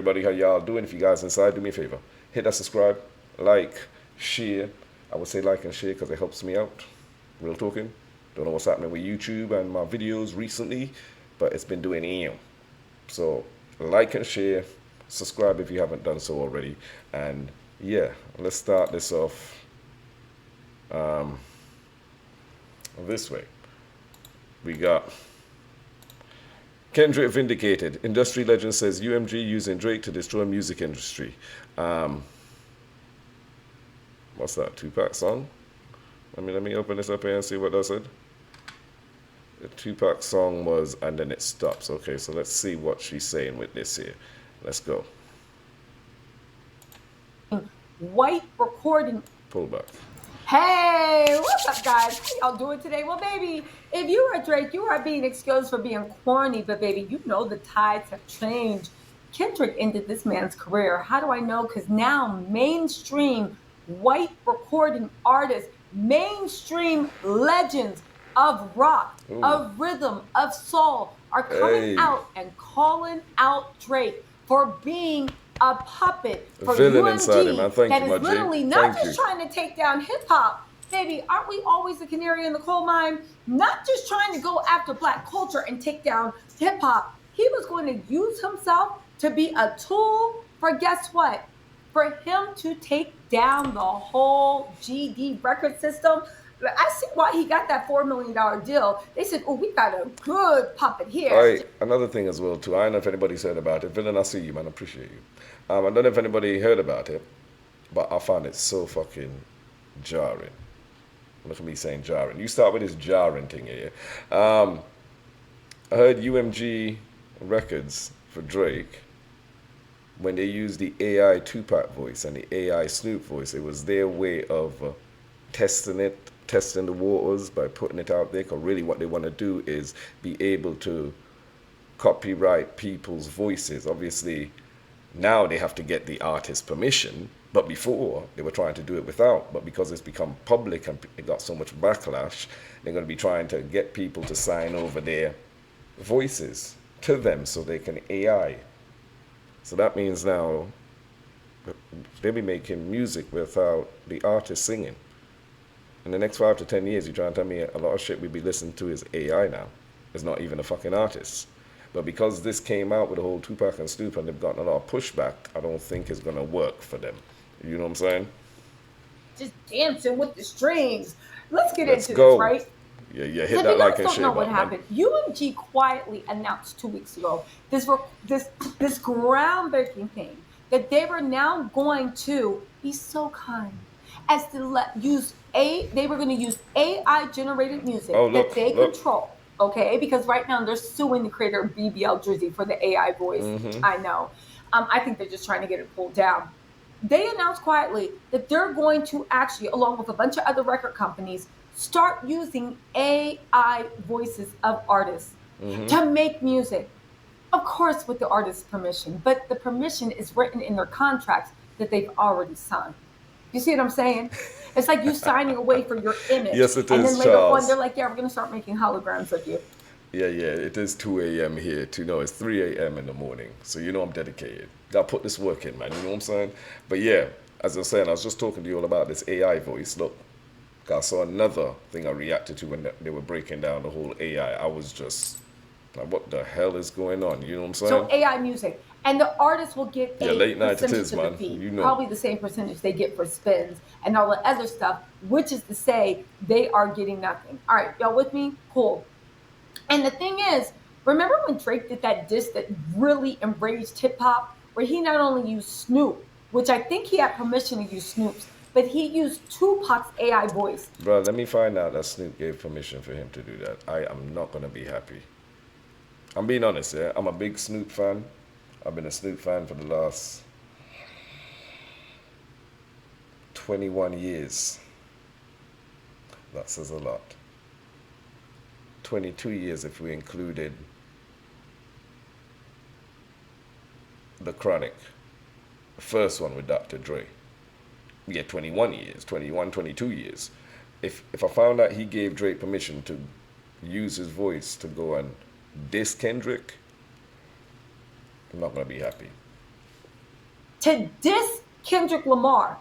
Everybody, how y'all doing? If you guys inside, do me a favor. Hit that subscribe, like, share. I would say like and share because it helps me out. Real talking. Don't know what's happening with YouTube and my videos recently, but it's been doing ew. So like and share, subscribe if you haven't done so already. And yeah, let's start this off this way. We got Kendrick vindicated. Industry legend says UMG using Drake to destroy music industry. What's that? Tupac song? Let me open this up here and see what that said. The Tupac song was, and then it stops. Okay, so let's see what she's saying with this here. Let's go. White recording. Pull back. Hey, what's up, guys? How y'all doing today? Well, baby, if you are Drake, you are being excused for being corny, but baby, you know the tides have changed. Kendrick ended this man's career. How do I know? Because now mainstream white recording artists, mainstream legends of rock, Ooh. of rhythm, of soul are coming Hey. out and calling out Drake for being a puppet for Villain UMG inside him, man. Thank that you, is my G. literally not Thank just you. trying to take down hip hop. Baby, aren't we always the canary in the coal mine? Not just trying to go after black culture and take down hip hop. He was going to use himself to be a tool for, guess what? For him to take down the whole GD record system. I see why he got that $4 million deal. They said, oh, we got a good puppet here. All right, another thing as well too. I don't know if anybody's heard about it. Villain, I see you, man. I appreciate you. I don't know if anybody heard about it, but I found it so fucking jarring. Look at me saying jarring. You start with this jarring thing here. I heard UMG Records for Drake, when they used the AI Tupac voice and the AI Snoop voice, it was their way of testing the waters by putting it out there. Because really what they want to do is be able to copyright people's voices. Obviously, now they have to get the artist's permission, but before they were trying to do it without. But because it's become public and it got so much backlash, they're going to be trying to get people to sign over their voices to them so they can AI. So that means now they'll be making music without the artist singing. In the next 5 to 10 years, you're trying to tell me a lot of shit we be listening to is AI now. It's not even a fucking artist. But because this came out with the whole Tupac and Snoop and they've gotten a lot of pushback, I don't think it's going to work for them. You know what I'm saying? Just dancing with the strings. Let's get Let's into go. this, right? Yeah, hit So if that you like guys and don't share know what button, man. happened, UMG quietly announced 2 weeks ago this groundbreaking thing that they were now going to be so kind as to they were going to use AI generated music that they control. Okay, because right now they're suing the creator of BBL Drizzy for the AI voice. I know. I think they're just trying to get it pulled down. They announced quietly that they're going to actually, along with a bunch of other record companies, start using AI voices of artists to make music. Of course, with the artist's permission, but the permission is written in their contracts that they've already signed. You see what I'm saying? It's like you signing away for your image. Yes, it and is, then later Charles. on, they're like, yeah, we're going to start making holograms of you. Yeah, it is 2 a.m. here. No, it's 3 a.m. in the morning. So you know I'm dedicated. Gotta put this work in, man. You know what I'm saying? But yeah, as I was saying, I was just talking to you all about this AI voice. Look, I saw another thing I reacted to when they were breaking down the whole AI. I was just like, what the hell is going on? You know what I'm saying? So AI music. And the artist will get a late night it percentage is, of the man. fee. You know. Probably the same percentage they get for spins and all the other stuff, which is to say they are getting nothing. All right, y'all with me? Cool. And the thing is, remember when Drake did that diss that really enraged hip hop, where he not only used Snoop, which I think he had permission to use Snoop's, but he used Tupac's AI voice. Bro, let me find out that Snoop gave permission for him to do that. I am not going to be happy. I'm being honest, yeah? I'm a big Snoop fan. I've been a Snoop fan for the last 21 years. That says a lot. 22 years if we included The Chronic, the first one with Dr. Dre. Yeah, 21 years, 21, 22 years. If I found out he gave Drake permission to use his voice to go and diss Kendrick, I'm not going to be happy. to diss Kendrick Lamar.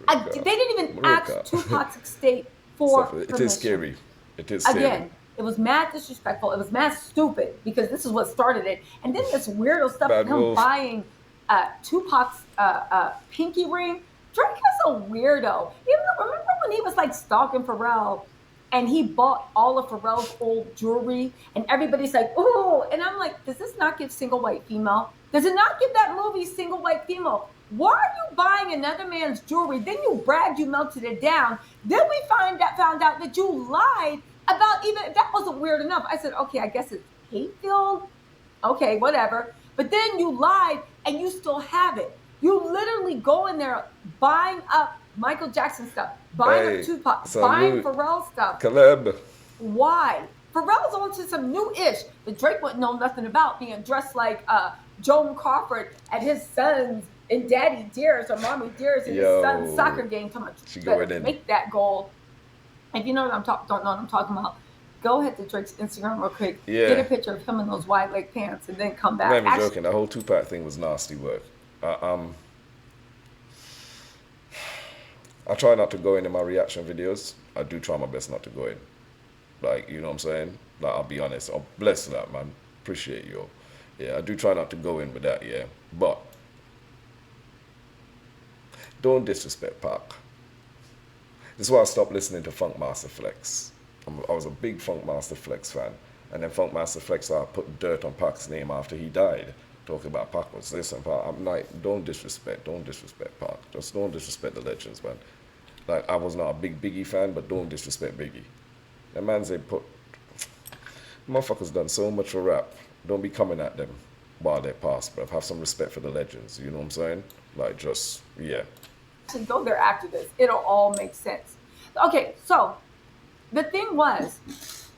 They didn't even ask Tupac's estate for permission. It is scary. It is scary. Again, it was mad disrespectful. It was mad stupid because this is what started it. And then this weirdo stuff of him buying Tupac's pinky ring. Drake is a weirdo. Remember when he was like stalking Pharrell and he bought all of Pharrell's old jewelry and everybody's like, ooh. And I'm like, does this not give single white female? Does it not give that movie single white female? Why are you buying another man's jewelry? Then you bragged, you melted it down. Then we found out that you lied about even if that wasn't weird enough. I said, okay, I guess it's hate-filled. Okay, whatever. But then you lied and you still have it. You literally go in there buying up Michael Jackson stuff, buying up Tupac, buying Pharrell stuff. Caleb. Why? Pharrell's on to some new-ish that Drake wouldn't know nothing about, being dressed like Joan Crawford at his son's and Daddy Dearest or Mommy Dearest in his son's soccer game. Make that goal. If you know what don't know what I'm talking about, go ahead to Drake's Instagram real quick. Yeah. Get a picture of him in those wide leg pants and then come back. I'm not even joking. The whole Tupac thing was nasty work. I try not to go in my reaction videos. I do try my best not to go in. Like, you know what I'm saying? Like, I'll be honest. Oh, bless that, man. Appreciate you. Yeah, I do try not to go in with that, yeah. But don't disrespect Pac. This is why I stopped listening to Funk Master Flex. I was a big Funk Master Flex fan. And then Funk Master Flex started putting dirt on Pac's name after he died. Talking about Pac was this and Pac. I'm like, don't disrespect Pac. Just don't disrespect the legends, man. Like, I was not a big Biggie fan, but don't disrespect Biggie. The man said, motherfuckers done so much for rap. Don't be coming at them while they're past, bruv. Have some respect for the legends. You know what I'm saying? Like, just, yeah. Go there after this. It'll all make sense. Okay, so the thing was,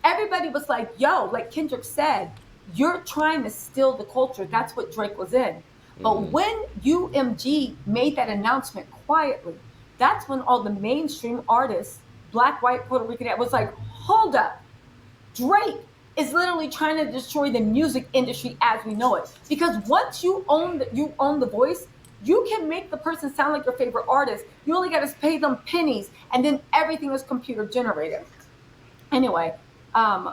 everybody was like, yo, like Kendrick said, you're trying to steal the culture. That's what Drake was in. But when UMG made that announcement quietly, that's when all the mainstream artists, black, white, Puerto Rican, was like, hold up. Drake is literally trying to destroy the music industry as we know it. Because once you own the voice, you can make the person sound like your favorite artist. You only got to pay them pennies, and then everything is computer generated. Anyway,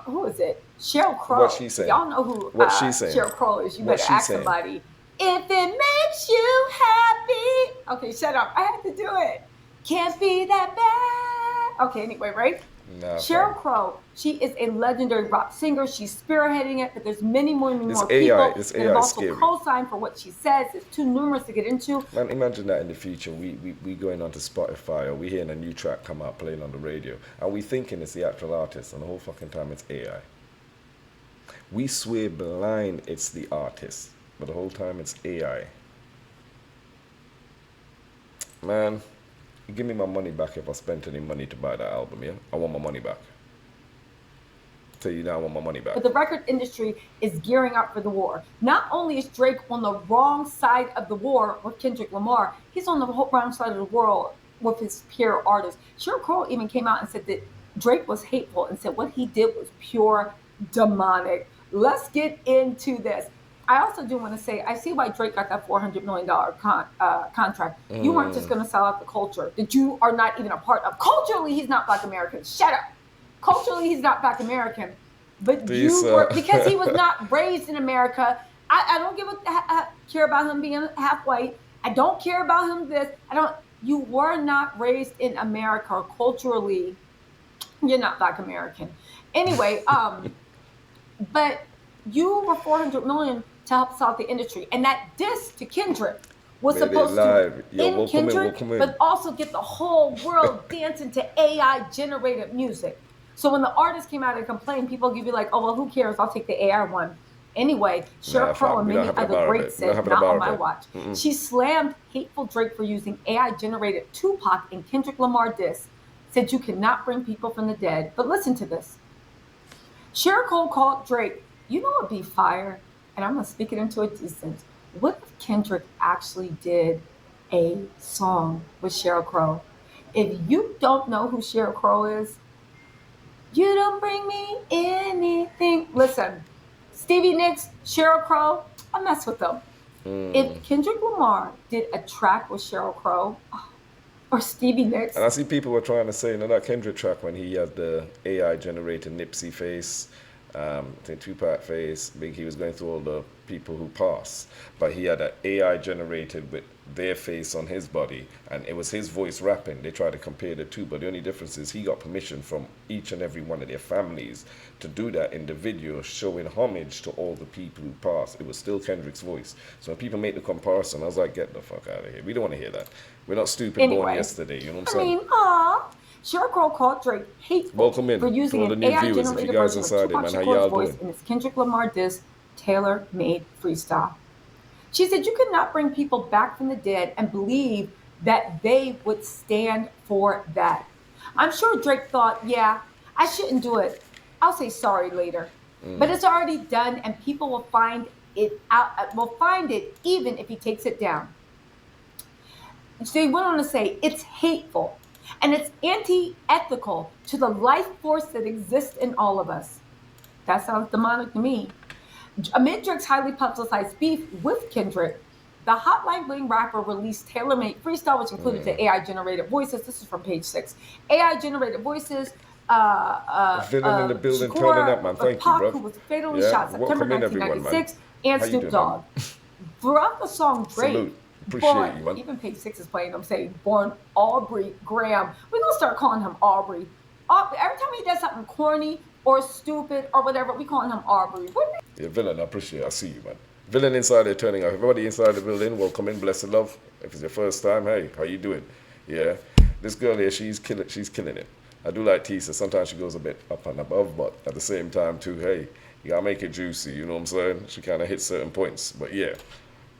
who is it? Sheryl Crow. What she saying? Y'all know who Sheryl Crow is. You better ask somebody. If it makes you happy. Okay, shut up. I have to do it. Can't be that bad. Okay, anyway, right? Nah, Sheryl Crow, she is a legendary rock singer. She's spearheading it, but there's many more people that have also co-signed for what she says. It's too numerous to get into. Man, imagine that in the future, we going onto Spotify or we hearing a new track come out playing on the radio, and we thinking it's the actual artist, and the whole fucking time it's AI. We swear blind it's the artist, but the whole time it's AI. Man, give me my money back if I spent any money to buy that album, yeah? I want my money back. Tell you now, I want my money back. But the record industry is gearing up for the war. Not only is Drake on the wrong side of the war with Kendrick Lamar, he's on the wrong side of the world with his peer artists. Sheryl Crow even came out and said that Drake was hateful and said what he did was pure demonic. Let's get into this. I also do want to say, I see why Drake got that $400 million contract. You weren't just going to sell out the culture that you are not even a part of. Culturally, he's not Black American. Shut up. Culturally, he's not Black American. But because he was not raised in America. I don't care about him being half white. I don't care about him this. You were not raised in America. Culturally, you're not Black American. Anyway, but you were $400 million to help solve the industry. And that diss to Kendrick was supposed to end Kendrick, but also get the whole world dancing to AI-generated music. So when the artist came out and complained, people give you like, oh, well, who cares? I'll take the AI one. Anyway, Sheryl Crow and many other greats said, not on my watch. She slammed hateful Drake for using AI-generated Tupac and Kendrick Lamar diss, said you cannot bring people from the dead. But listen to this. Sheryl Crow called Drake, you know what'd be fire? And I'm going to speak it into existence. What if Kendrick actually did a song with Sheryl Crow? If you don't know who Sheryl Crow is, you don't bring me anything. Listen, Stevie Nicks, Sheryl Crow, I mess with them. If Kendrick Lamar did a track with Sheryl Crow or Stevie And Nicks, I see people were trying to say, that Kendrick track when he had the AI generated Nipsey face, I think Tupac face, he was going through all the people who passed, but he had an AI generated with their face on his body, and it was his voice rapping. They tried to compare the two, but the only difference is he got permission from each and every one of their families to do that in the video, showing homage to all the people who passed. It was still Kendrick's voice. So when people make the comparison, I was like, get the fuck out of here. We don't want to hear that. We're not stupid born yesterday, you know what I'm saying? Sheryl Crow called Drake hateful Welcome in for using to all the an new viewers. If you AI-generated guys version of inside it, Tupac man, how Shakur's y'all voice doing? in his Kendrick Lamar diss, tailor-made freestyle. She said you could not bring people back from the dead and believe that they would stand for that. I'm sure Drake thought, yeah, I shouldn't do it. I'll say sorry later. But it's already done, and people will find it out. Will find it even if he takes it down. So he went on to say it's hateful and it's anti-ethical to the life force that exists in all of us. That sounds demonic to me. Amid Drake's highly publicized beef with Kendrick, the Hotline Bling rapper released tailor-made freestyle, which included the AI-generated voices. This is from page 6. AI-generated voices. Villain in the building, turning up, man. Thank you, bro. Who was fatally shot September 1996, and How you Snoop doing, man? Dogg. Throughout the song, Drake. Salute. Appreciate you, man. Even page 6 is playing. I'm saying, born Aubrey Graham. We're gonna start calling him Aubrey. Every time he does something corny or stupid or whatever, we calling him Aubrey. Yeah, Villain, I appreciate it. I see you, man. Villain inside there turning up. Everybody inside the building, welcome in, blessed love. If it's your first time, hey, how you doing? Yeah, this girl here, she's killing it. I do like Tisa. Sometimes she goes a bit up and above, but at the same time too, hey, you gotta make it juicy. You know what I'm saying? She kind of hits certain points, but yeah.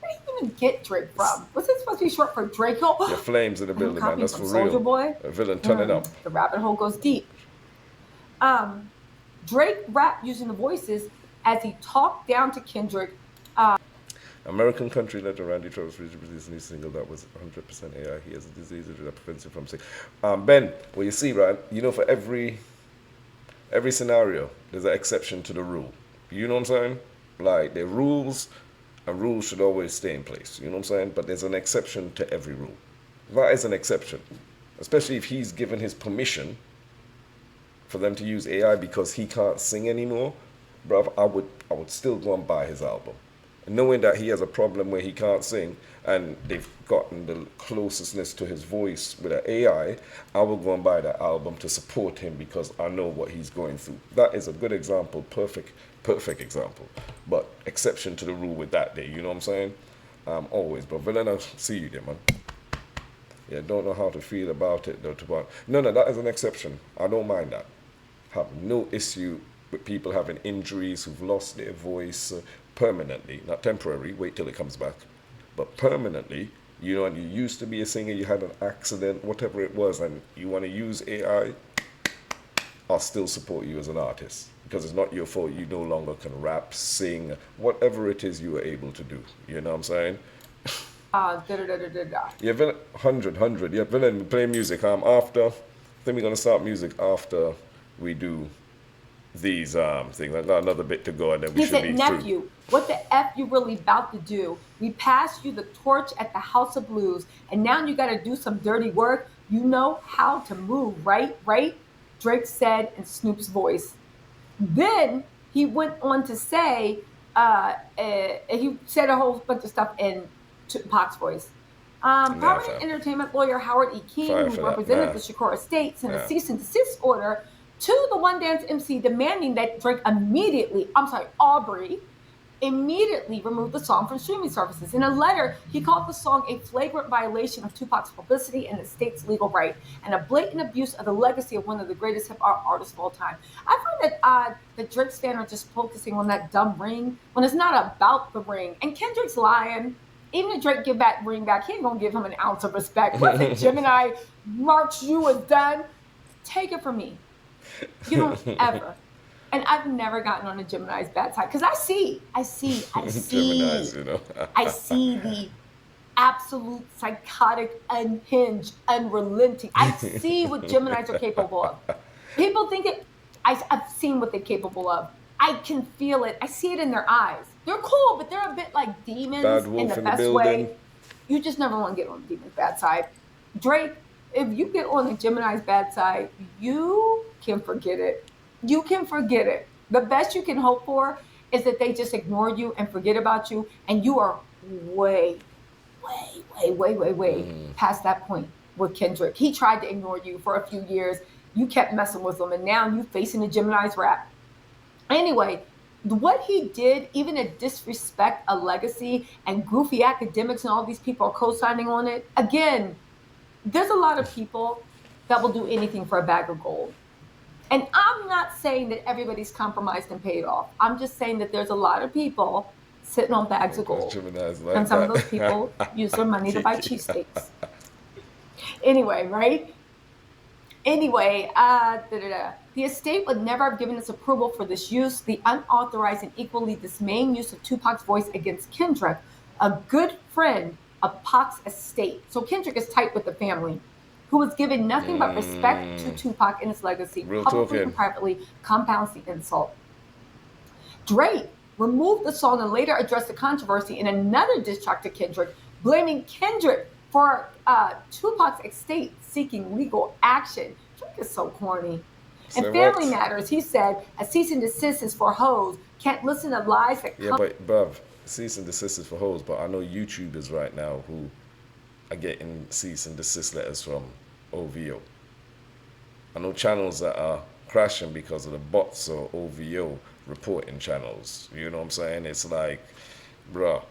Where do you even get Drake from? What's it supposed to be short for, Draco? Yeah, flames in the building, man. That's for real. Soulja Boy. A villain turning up. The rabbit hole goes deep. Drake rapped using the voices as he talked down to Kendrick. American country legend Randy Travis released a new single that was 100% AI. He has a disease that prevents him from saying. Ben, well, you see, right? You know, for every scenario, there's an exception to the rule. You know what I'm saying? Like, there are rules, and rules should always stay in place. You know what I'm saying? But there's an exception to every rule. That is an exception, especially if he's given his permission for them to use AI because he can't sing anymore. Bruv, I would still go and buy his album. Knowing that he has a problem where he can't sing and they've gotten the closestness to his voice with an AI, I will go and buy that album to support him because I know what he's going through. That is a good example, perfect example. But exception to the rule with that day, you know what I'm saying? Always. But Villain, I see you there, man. Yeah, don't know how to feel about it though. No, that is an exception. I don't mind that. Have no issue with people having injuries who've lost their voice permanently, not temporary, wait till it comes back, but permanently, you know, and you used to be a singer, you had an accident, whatever it was, and you want to use AI, I'll still support you as an artist because it's not your fault. You no longer can rap, sing, whatever it is you were able to do. You know what I'm saying? Yeah, Villain, 100. Yeah, Villain, play music. After, I think we're going to start music after we do these things. I got another bit to go and then we should be nephew, through. What the F you really about to do? We passed you the torch at the House of Blues, and now you got to do some dirty work. You know how to move, right? Drake said in Snoop's voice. Then he went on to say, he said a whole bunch of stuff in Pac's voice. Prominent entertainment lawyer Howard E. King, who represented the Shakur estates in a cease and desist order to the One Dance MC, demanding that Drake Aubrey immediately removed the song from streaming services. In a letter, he called the song a flagrant violation of Tupac's publicity and the state's legal right, and a blatant abuse of the legacy of one of the greatest hip-hop artists of all time. I find it odd that Drake's fans are just focusing on that dumb ring when it's not about the ring. And Kendrick's lying. Even if Drake give that ring back, he ain't gonna give him an ounce of respect. What if Gemini marks you as done? Take it from me. You don't ever. And I've never gotten on a Gemini's bad side because I see. Geminis, you know. I see the absolute psychotic, unhinged, unrelenting. I see what Geminis are capable of. People think I've seen what they're capable of. I can feel it. I see it in their eyes. They're cool, but they're a bit like demons in the best way. You just never want to get on the demon's bad side. Drake, if you get on the Gemini's bad side, you can forget it. You can forget it. The best you can hope for is that they just ignore you and forget about you, and you are way past that point with Kendrick. He tried to ignore you for a few years. You kept messing with him, and now you facing the Gemini's rap. Anyway, what he did, even to disrespect a legacy and goofy academics and all these people are co-signing on it. Again, there's a lot of people that will do anything for a bag of gold. And I'm not saying that everybody's compromised and paid off. I'm just saying that there's a lot of people sitting on bags of gold. Like and some of those people use their money to buy cheesesteaks. Anyway, right? Anyway, the estate would never have given its approval for this use, the unauthorized and equally dismaying use of Tupac's voice against Kendrick, a good friend of Pac's estate. So Kendrick is tight with the family, who was given nothing but respect to Tupac and his legacy, publicly and privately, compounds the insult. Drake removed the song and later addressed the controversy in another diss track to Kendrick, blaming Kendrick for Tupac's estate seeking legal action. Drake is so corny. In Family Matters, he said, a cease and desist is for hoes. Can't listen to lies that come... Yeah, but, bruv, cease and desist is for hoes, but I know YouTubers right now who are getting cease and desist letters from OVO. I know channels that are crashing because of the bots or OVO reporting channels. You know what I'm saying? It's like, bruh.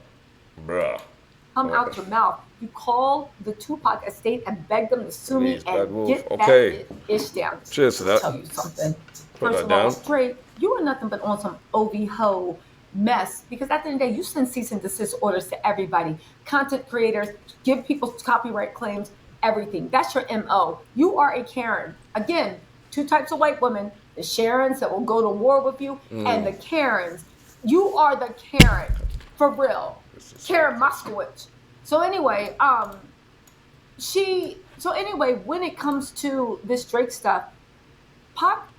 Come out your mouth. You call the Tupac estate and beg them to sue me and get that ish down. Cheers to that. I'll tell you something. First of all, straight, you are nothing but on some OVO mess, because at the end of the day, you send cease and desist orders to everybody. Content creators, give people copyright claims, everything. That's your MO. You are a Karen. Again, two types of white women, the Sharons that will go to war with you and the Karens. You are the Karen, for real. Karen Moskowitz. So anyway, when it comes to this Drake stuff, pop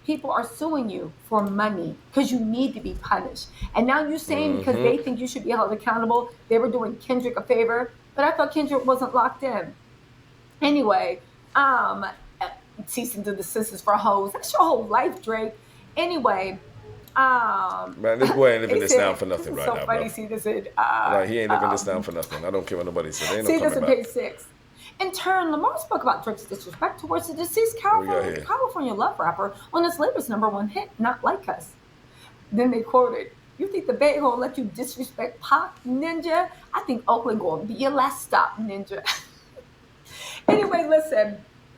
people are suing you for money because you need to be punished. And now you're saying because they think you should be held accountable, they were doing Kendrick a favor. But I thought Kendrick wasn't locked in. Anyway, cease and desist is for hoes. That's your whole life, Drake. Anyway, man, this boy ain't living this down for nothing right now, bro. See this in, like, he ain't living this down for nothing. I don't care what nobody says. Ain't see no this coming in back. page 6. In turn, Lamar spoke about Drake's disrespect towards the deceased California love rapper on his latest #1 hit, Not Like Us. Then they quoted, "You think the Bay gonna let you disrespect Pac, Ninja? I think Oakland gonna be your last stop, Ninja." Anyway, listen.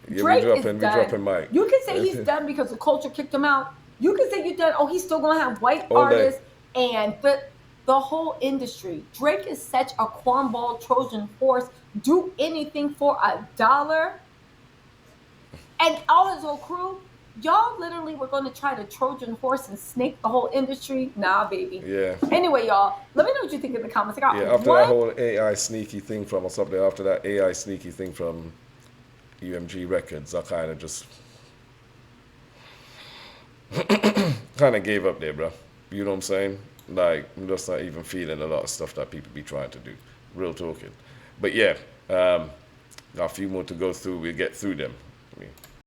Yeah, Drake is we done. dropping Mike. You can say he's done because the culture kicked him out. You can say you're done. Oh, he's still gonna have white artists and the whole industry. Drake is such a cornball Trojan horse. Do anything for $1, and all his whole crew. Y'all literally were going to try to Trojan horse and snake the whole industry. Nah, baby. Yeah. Anyway, y'all, let me know what you think in the comments. After that whole AI sneaky thing from UMG Records, I kind of just gave up there, bro. You know what I'm saying? Like, I'm just not even feeling a lot of stuff that people be trying to do. Real talking. But yeah, got a few more to go through. We'll get through them.